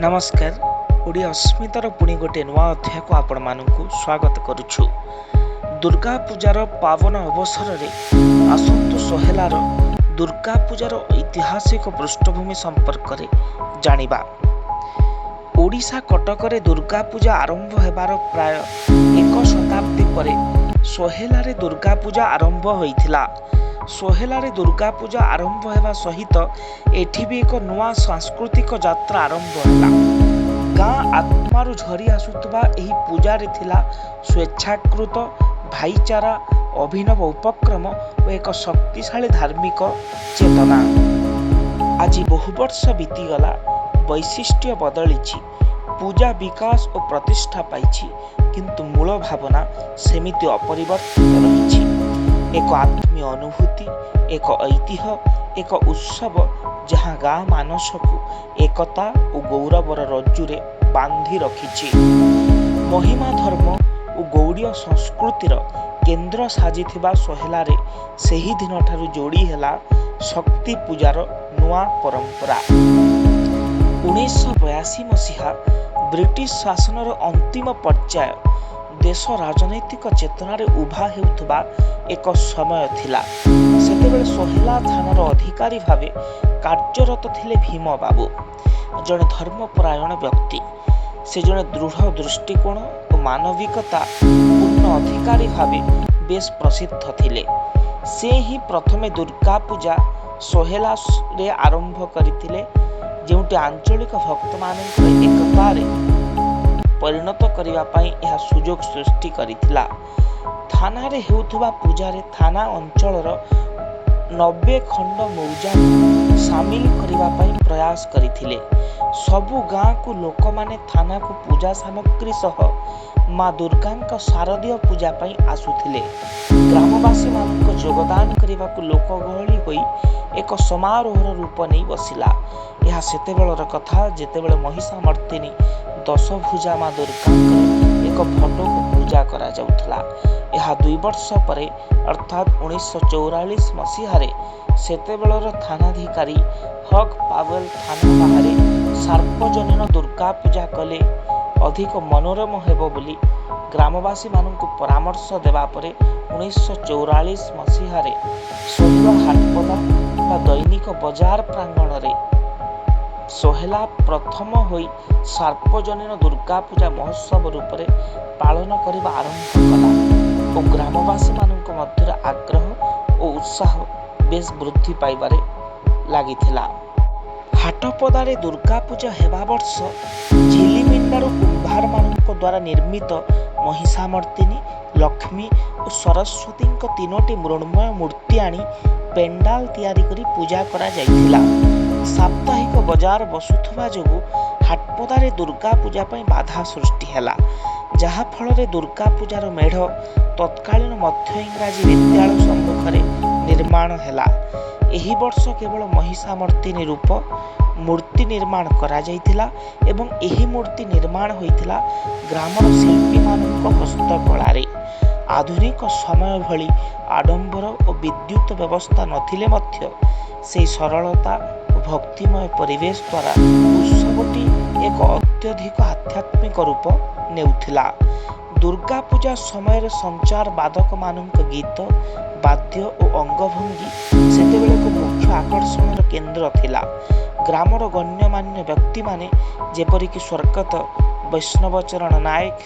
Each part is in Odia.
नमस्कार ओडिया अस्मितार पुणी गोटे नुआ अध्याय को आपण मानकु स्वागत करुछु। दुर्गा पूजार पावन अवसर में आसंतु सोहेलार दुर्गा पूजार ऐतिहासिक पृष्ठभूमि संपर्क में जानिबा। ओडिशा कटक रे दुर्गा पूजा आरंभ हेबार प्राय एक शताब्दी परे सोहेलारे दुर्गा पूजा आरंभ होइथिला। सोहेलारे दुर्गा पूजा आरंभ हेबा सहित एठी भी एक नुआ सांस्कृतिक यात्रा आरंभ होला। गाँ आत्मारू झरी आसुथबा एही पूजा रे थिला स्वेच्छाकृत भाईचारा, अभिनव उपक्रम और एक शक्तिशाली धार्मिक चेतना। आज बहु वर्ष बीतीगला, वैशिष्ट्य बदलिछि, पूजा विकास और प्रतिष्ठा पाइछि, किंतु मूल भावना सेमिति अपरिवर्तित रहिछि। एक आत्मीय अनुभूति, एक ऐतिह्य, एक उत्सव जहाँ गाँ मानस को एकता और गौरवर रज्जुरे बांधि रखिछि। महिमा धर्म और गौड़ीय संस्कृतिर केन्द्र साजिथिबा सोहेलारे सेही दिन ठारू जोड़ी हेला शक्ति पूजार नुआ परंपरा। 1982 मसीहा ब्रिटिश शासनर अंतिम पर्याय देश राजनैतिक चेतनारे उभा हेउथबा एक समय थिला। सेतेबेले सोहेला थानार अधिकारी भावे कार्यरत थिले भीम बाबू, जड़े धर्मपरायण व्यक्ति। से जड़े दृढ़ दृष्टिकोण और मानविकता पूर्ण अधिकारी भावे बेस प्रसिद्ध थिले। से ही प्रथमे दुर्गा पूजा सोहेला रे आरंभ करथिले, जेउटी आंचलिक भक्त मानकर एकतारे परिणत करिवा पई यह सुजोग सृष्टि करिथिला। थाना रे हेउथबा पूजारे थाना अंचलर 90 खंड मौजा सामिल करिवा पई प्रयास करिथिले। सबु गाँ को लोक माने थाना को पूजा सामग्री सह माँ दुर्गा शारदीय पूजा पई आसुथिले। ग्रामवासी मानक योगदान करिवा को लोक गहली होई एक समारोहर रूप नहीं बसिला। यह सेतेबेलर कथा जेतेबेले महिषामर्दिनी 10 भुजा माँ दुर्गा एक फोटो को पूजा करा जाउथला। यह 2 वर्ष परे अर्थात 1944 मसीहारे सेतेबेलर थानाधिकारी हक पावेल थाना बाहरे सार्वजनीन दुर्गा पूजा कले अधिक मनोरम हेबो बोली ग्रामवासी मानक परामर्श देवा परे 1944 मसीहारे सोहेला हाटपदा बा दैनिक बजार प्रांगण रे सोहेला प्रथम होई सार्वजनीन दुर्गा पूजा महोत्सव रूप में पालन करने आरंभ कला और ग्रामवासी मानक मध्य आग्रह और उत्साह बेस वृद्धि पाइबारे लागिथिला। हाटपदारे दुर्गा पूजा हेबा वर्ष झिलिमिंडारू कुंभार मानक द्वारा निर्मित महिषामर्दिनी, लक्ष्मी और सरस्वती 3टी मृण्मय मूर्ति आनी पेंडाल तैयारी करी पूजा करा जाइथिला। साप्ताहिक बजार बसुथबा जोगु हाटपदारे दुर्गा पूजा पई बाधा सृष्टि हैला, जहा फल रे दुर्गा पूजार मेढ़ तत्कालीन मध्य इंग्राजी विद्यालय सम्मुखरे निर्माण हैला। एही वर्ष केवल महिषामर्दिनी रूप मूर्ति निर्माण करा जाइथिला एवं एही मूर्ति निर्माण होइथिला ग्रामर शिल्पी मानक हस्तकलारे। आधुनिक समय भली आडंबर और विद्युत व्यवस्था नथिले मध्य से सरलता और भक्तिमय परिवेश द्वारा उत्सवटी एक अत्यधिक आध्यात्मिक रूप नेउथिला। दुर्गा पूजा समय संचार बादक मानक गीत, वाद्य और अंगभंगी सेतेबेले को मुख्य आकर्षण केन्द्र थिला। ग्रामर गण्यमान्य व्यक्ति माने जेपरिक स्वर्गत वैष्णवचरण नायक,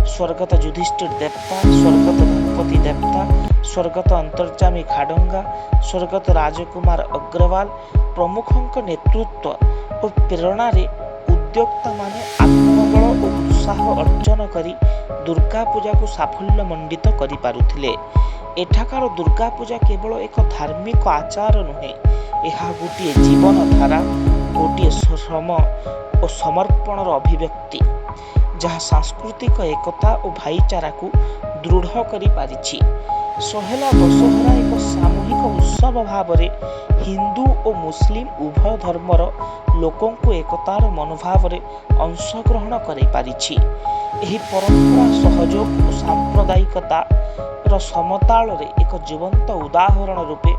स्वर्गत युधिष्ठिर देवता, स्वर्गत गणपति देवता, स्वर्गत अंतर्जामी खाडंगा, स्वर्गत राजकुमार अग्रवाल प्रमुखों नेतृत्व और प्रेरणा रे उद्योक्ता माने आत्मबल और उत्साह अर्जन करी दुर्गा पूजा को साफल्य मंडित करि पारुथिले। एठाकार दुर्गा पूजा केवल एक धार्मिक आचार नुहे, यह गोटे जीवन धारा, गोटे श्रम और समर्पणर अभिव्यक्ति जहाँ सांस्कृतिक एकता और भाईचारा को दृढ़ करि पारिछि। सोहेला दशहरा एक सामूहिक उत्सव भाव में हिंदू और मुस्लिम उभय धर्मर लोकों को एकतार मनोभाव में अंशग्रहण करि पारिछि। एही परंपरा सहयोग और सांप्रदायिकता समताल रे एक जीवंत उदाहरण रूपे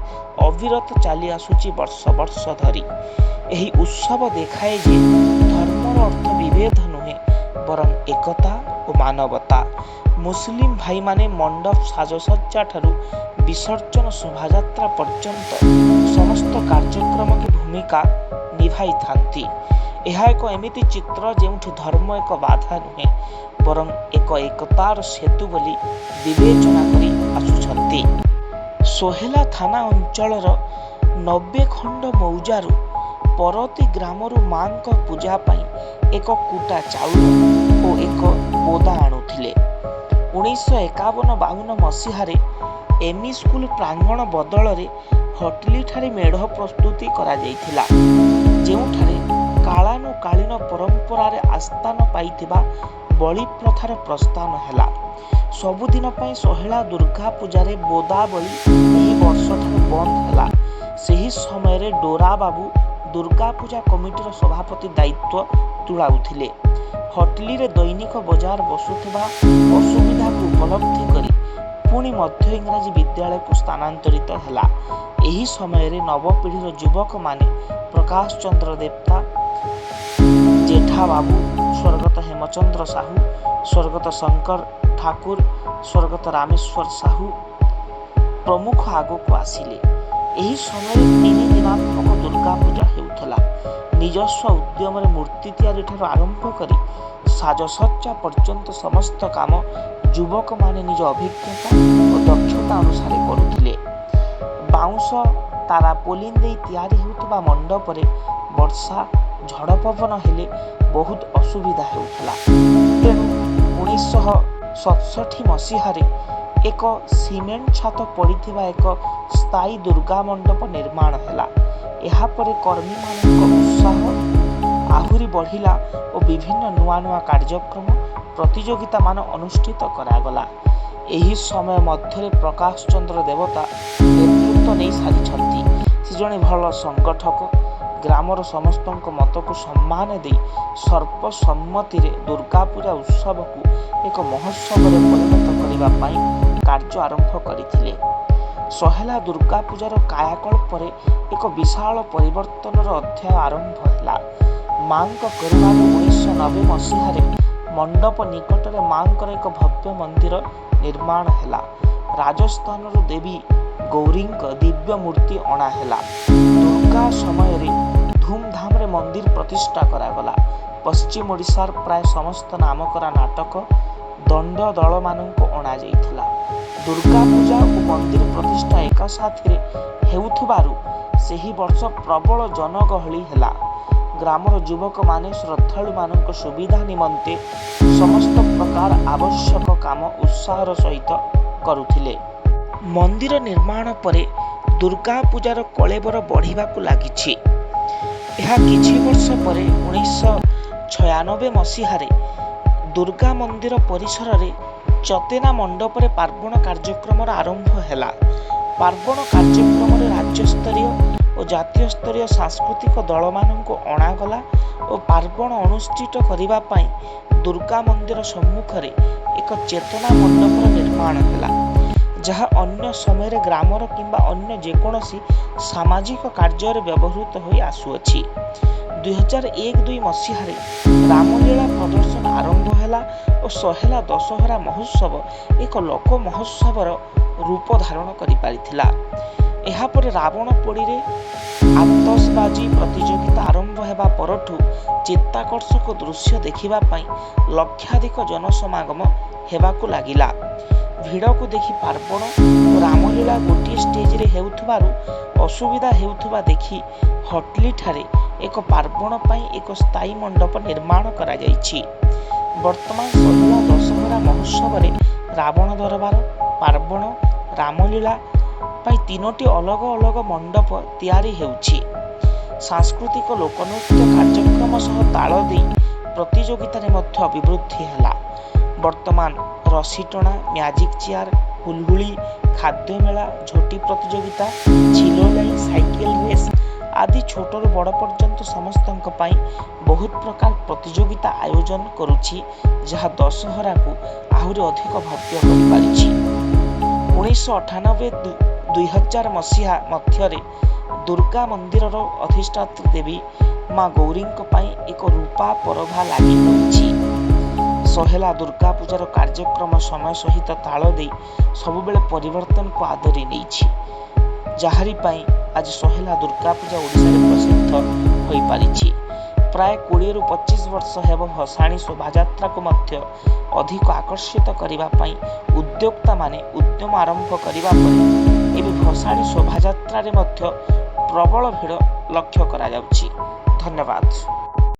अविरत चली आसुची वर्ष वर्ष धरी। एही उत्सव देखाए जे धर्मर ଅର୍ଥ ବିଭେଦ ନୁହେଁ ବରଂ ଏକତା ଓ ମାନବତା। ମୁସଲିମ ଭାଇମାନେ ମଣ୍ଡପ ସାଜସଜ୍ଜା ଠାରୁ ବିସର୍ଜନ ଶୋଭାଯାତ୍ରା ପର୍ଯ୍ୟନ୍ତ ସମସ୍ତ କାର୍ଯ୍ୟକ୍ରମରେ ଭୂମିକା ନିଭାଇଥାନ୍ତି। ଏହା ଏକ ଏମିତି ଚିତ୍ର ଯେଉଁଠି ଧର୍ମ ଏକ ବାଧା ନୁହେଁ ବରଂ ଏକ ଏକତାର ସେତୁ ବୋଲି ବିବେଚନା କରି ଆସୁଛନ୍ତି। ସୋହେଲା ଥାନା ଅଞ୍ଚଳର 90 ଖଣ୍ଡ ମୌଜାରୁ ପରତି ଗ୍ରାମରୁ ମାଙ୍କ ପୂଜା ପାଇଁ ଏକ କୁଟା ଚାଉଳ ଓ ଏକ ବୋଦା ଆଣୁଥିଲେ। 1951-52 ମସିହାରେ ଏମି ସ୍କୁଲ ପ୍ରାଙ୍ଗଣ ବଦଳରେ ହଟଲିଠାରେ ମେଢ଼ ପ୍ରସ୍ତୁତି କରାଯାଇଥିଲା, ଯେଉଁଠାରେ କାଳାନୁକାଳୀନ ପରମ୍ପରାରେ ଆସ୍ଥାନ ପାଇଥିବା ବଳି ପ୍ରଥାର ପ୍ରସ୍ଥାନ ହେଲା। ସବୁଦିନ ପାଇଁ ସୋହେଲା ଦୁର୍ଗା ପୂଜାରେ ବୋଦା ବଳି ଏହି ବର୍ଷଠାରୁ ବନ୍ଦ ହେଲା। ସେହି ସମୟରେ ଡୋରା ବାବୁ ଦୁର୍ଗା ପୂଜା କମିଟିର ସଭାପତି ଦାୟିତ୍ୱ ତୁଲାଉଥିଲେ। ହଟଲିରେ ଦୈନିକ ବଜାର ବସୁଥିବା ଅସୁବିଧାକୁ ଉପଲବ୍ଧି କରି ପୁଣି ମଧ୍ୟ ଇଂରାଜୀ ବିଦ୍ୟାଳୟକୁ ସ୍ଥାନାନ୍ତରିତ ହେଲା। ଏହି ସମୟରେ ନବପିଢ଼ିର ଯୁବକମାନେ ପ୍ରକାଶ ଚନ୍ଦ୍ର ଦେବତା, ଜେଠା ବାବୁ, ସ୍ୱର୍ଗତ ହେମଚନ୍ଦ୍ର ସାହୁ, ସ୍ୱର୍ଗତ ଶଙ୍କର ଠାକୁର, ସ୍ୱର୍ଗତ ରାମେଶ୍ୱର ସାହୁ ପ୍ରମୁଖ ଆଗକୁ ଆସିଲେ। ଏହି ସମୟରେ 3 ଦିନାତ୍ମକ ଦୁର୍ଗା ପୂଜା ହେଉଥିଲା। ନିଜସ୍ୱ ଉଦ୍ୟମରେ ମୂର୍ତ୍ତି ତିଆରି ଠାରୁ ଆରମ୍ଭ କରି ସାଜସଜ୍ଜା ପର୍ଯ୍ୟନ୍ତ ସମସ୍ତ କାମ ଯୁବକମାନେ ନିଜ ଅଭିଜ୍ଞତା ଓ ଦକ୍ଷତା ଅନୁସାରେ କରୁଥିଲେ। ବାଉଁଶ ତାରାପୋଲିନ୍ ଦେଇ ତିଆରି ହେଉଥିବା ମଣ୍ଡପରେ ବର୍ଷା ଝଡ଼ ପବନ ହେଲେ ବହୁତ ଅସୁବିଧା ହେଉଥିଲା। ତେଣୁ 1967 ମସିହାରେ ଏକ ସିମେଣ୍ଟ ଛାତ ପଡ଼ିଥିବା ଏକ ସ୍ଥାୟୀ ଦୁର୍ଗା ମଣ୍ଡପ ନିର୍ମାଣ ହେଲା। ଏହାପରେ କର୍ମୀମାନଙ୍କ ଉତ୍ସାହ ଆହୁରି ବଢ଼ିଲା ଓ ବିଭିନ୍ନ ନୂଆ ନୂଆ କାର୍ଯ୍ୟକ୍ରମ ପ୍ରତିଯୋଗିତାମାନ ଅନୁଷ୍ଠିତ କରାଗଲା। ଏହି ସମୟ ମଧ୍ୟରେ ପ୍ରକାଶ ଚନ୍ଦ୍ର ଦେବତା ନେତୃତ୍ୱ ନେଇ ସାରିଛନ୍ତି। ସେ ଜଣେ ଭଲ ସଂଗଠକ। ଗ୍ରାମର ସମସ୍ତଙ୍କ ମତକୁ ସମ୍ମାନ ଦେଇ ସର୍ବସମ୍ମତିରେ ଦୁର୍ଗାପୂଜା ଉତ୍ସବକୁ ଏକ ମହୋତ୍ସବରେ ପରିଣତ କରିବା ପାଇଁ କାର୍ଯ୍ୟ ଆରମ୍ଭ କରିଥିଲେ। ସୋହେଲା ଦୁର୍ଗା ପୂଜାର କାୟାକଳ୍ପରେ ଏକ ବିଶାଳ ପରିବର୍ତ୍ତନର ଅଧ୍ୟାୟ ଆରମ୍ଭ ହେଲା। ମାଙ୍କ କରୁଣାରୁ 1990 ମସିହାରେ ମଣ୍ଡପ ନିକଟରେ ମାଙ୍କର ଏକ ଭବ୍ୟ ମନ୍ଦିର ନିର୍ମାଣ ହେଲା। ରାଜସ୍ଥାନରୁ ଦେବୀ ଗୌରୀଙ୍କ ଦିବ୍ୟ ମୂର୍ତ୍ତି ଅଣାହେଲା। ଦୁର୍ଗା ସମୟରେ ଧୁମଧାମରେ ମନ୍ଦିର ପ୍ରତିଷ୍ଠା କରାଗଲା। ପଶ୍ଚିମ ଓଡ଼ିଶାର ପ୍ରାୟ ସମସ୍ତ ନାମକରା ନାଟକ ଦଣ୍ଡ ଦଳମାନଙ୍କୁ ଅଣାଯାଇଥିଲା। ଦୁର୍ଗା ପୂଜା ଓ ମନ୍ଦିର ପ୍ରତିଷ୍ଠା ଏକା ସାଥିରେ ହେଉଥିବାରୁ ସେହି ବର୍ଷ ପ୍ରବଳ ଜନଗହଳି ହେଲା। ଗ୍ରାମର ଯୁବକମାନେ ଶ୍ରଦ୍ଧାଳୁମାନଙ୍କ ସୁବିଧା ନିମନ୍ତେ ସମସ୍ତ ପ୍ରକାର ଆବଶ୍ୟକ କାମ ଉତ୍ସାହର ସହିତ କରୁଥିଲେ। ମନ୍ଦିର ନିର୍ମାଣ ପରେ ଦୁର୍ଗା ପୂଜାର କଳେବର ବଢ଼ିବାକୁ ଲାଗିଛି। ଏହା କିଛି ବର୍ଷ ପରେ 1996 ମସିହାରେ ଦୁର୍ଗା ମନ୍ଦିର ପରିସରରେ ଚତେନା ମଣ୍ଡପରେ ପାର୍ବଣ କାର୍ଯ୍ୟକ୍ରମର ଆରମ୍ଭ ହେଲା। ପାର୍ବଣ କାର୍ଯ୍ୟକ୍ରମରେ ରାଜ୍ୟସ୍ତରୀୟ ଓ ଜାତୀୟ ସ୍ତରୀୟ ସାଂସ୍କୃତିକ ଦଳମାନଙ୍କୁ ଅଣାଗଲା ଓ ପାର୍ବଣ ଅନୁଷ୍ଠିତ କରିବା ପାଇଁ ଦୁର୍ଗା ମନ୍ଦିର ସମ୍ମୁଖରେ ଏକ ଚେତନା ମଣ୍ଡପର ନିର୍ମାଣ ହେଲା, ଯାହା ଅନ୍ୟ ସମୟରେ ଗ୍ରାମର କିମ୍ବା ଅନ୍ୟ ଯେକୌଣସି ସାମାଜିକ କାର୍ଯ୍ୟରେ ବ୍ୟବହୃତ ହୋଇ ଆସୁଅଛି। 2001-2 ମସିହାରେ ରାମଲୀଳା ପ୍ରଦର୍ଶନ ଆରମ୍ଭ ହେଲା ଓ ସୋହେଲା ଦଶହରା ମହୋତ୍ସବ ଏକ ଲୋକ ମହୋତ୍ସବର ରୂପ ଧାରଣ କରିପାରିଥିଲା। ଏହାପରେ ରାବଣ ପୋଡ଼ିରେ ଆତସବାଜି ପ୍ରତିଯୋଗିତା ଆରମ୍ଭ ହେବା ପରଠୁ ଚିତ୍ତାକର୍ଷକ ଦୃଶ୍ୟ ଦେଖିବା ପାଇଁ ଲକ୍ଷାଧିକ ଜନସମାଗମ ହେବାକୁ ଲାଗିଲା। ଭିଡ଼କୁ ଦେଖି ପାର୍ବଣ ଓ ରାମଲୀଳା ଗୋଟିଏ ଷ୍ଟେଜରେ ହେଉଥିବାରୁ ଅସୁବିଧା ହେଉଥିବା ଦେଖି ହଟଲିଠାରେ ଏକ ପାର୍ବଣ ପାଇଁ ଏକ ସ୍ଥାୟୀ ମଣ୍ଡପ ନିର୍ମାଣ କରାଯାଇଛି। ବର୍ତ୍ତମାନ ସୋହେଲା ଦଶହରା ମହୋତ୍ସବରେ ରାବଣ ଦରବାର, ପାର୍ବଣ, ରାମଲୀଳା ପାଇଁ 3ଟି ଅଲଗା ଅଲଗା ମଣ୍ଡପ ତିଆରି ହେଉଛି। ସାଂସ୍କୃତିକ ଲୋକନୃତ୍ୟ କାର୍ଯ୍ୟକ୍ରମ ସହ ତାଳ ଦେଇ ପ୍ରତିଯୋଗିତାରେ ମଧ୍ୟ ଅଭିବୃଦ୍ଧି ହେଲା। ବର୍ତ୍ତମାନ ରଶିଟଣା, ମ୍ୟାଜିକ୍ ଚେୟାର, ହୁଲହୁଳି, ଖାଦ୍ୟମେଳା, ଝୋଟି ପ୍ରତିଯୋଗିତା, ଝିଲୋଲାଇ, ସାଇକେଲ ରେସ୍ ଆଦି ଛୋଟରୁ ବଡ଼ ପର୍ଯ୍ୟନ୍ତ ସମସ୍ତଙ୍କ ପାଇଁ ବହୁତ ପ୍ରକାର ପ୍ରତିଯୋଗିତା ଆୟୋଜନ କରୁଛି, ଯାହା ଦଶହରାକୁ ଆହୁରି ଅଧିକ ଭବ୍ୟ କରିପାରିଛି। 2000 ମସିହା ମଧ୍ୟରେ ଦୁର୍ଗା ମନ୍ଦିରର ଅଧିଷ୍ଠାତ୍ରୀ ଦେବୀ ମା ଗୌରୀଙ୍କ ପାଇଁ ଏକ ରୂପା ପରଭା ଲାଗି ରହିଛି। ସହେଲା ଦୁର୍ଗା ପୂଜାର କାର୍ଯ୍ୟକ୍ରମ ସମୟ ସହିତ ତାଳ ଦେଇ ସବୁବେଳେ ପରିବର୍ତ୍ତନକୁ ଆଦରି ନେଇଛି, ଯାହାରି ପାଇଁ ଆଜି ସହେଲା ଦୁର୍ଗା ପୂଜା ଓଡ଼ିଶାରେ ପ୍ରସିଦ୍ଧ ହୋଇପାରିଛି। ପ୍ରାୟ 20ରୁ 25 ବର୍ଷ ହେବ ଭସାଣୀ ଶୋଭାଯାତ୍ରାକୁ ମଧ୍ୟ ଅଧିକ ଆକର୍ଷିତ କରିବା ପାଇଁ ଉଦ୍ୟୋକ୍ତାମାନେ ଉଦ୍ୟମ ଆରମ୍ଭ କରିବା ପରେ ଏବେ ଭସାଣୀ ଶୋଭାଯାତ୍ରାରେ ମଧ୍ୟ ପ୍ରବଳ ଭିଡ଼ ଲକ୍ଷ୍ୟ କରାଯାଉଛି। ଧନ୍ୟବାଦ।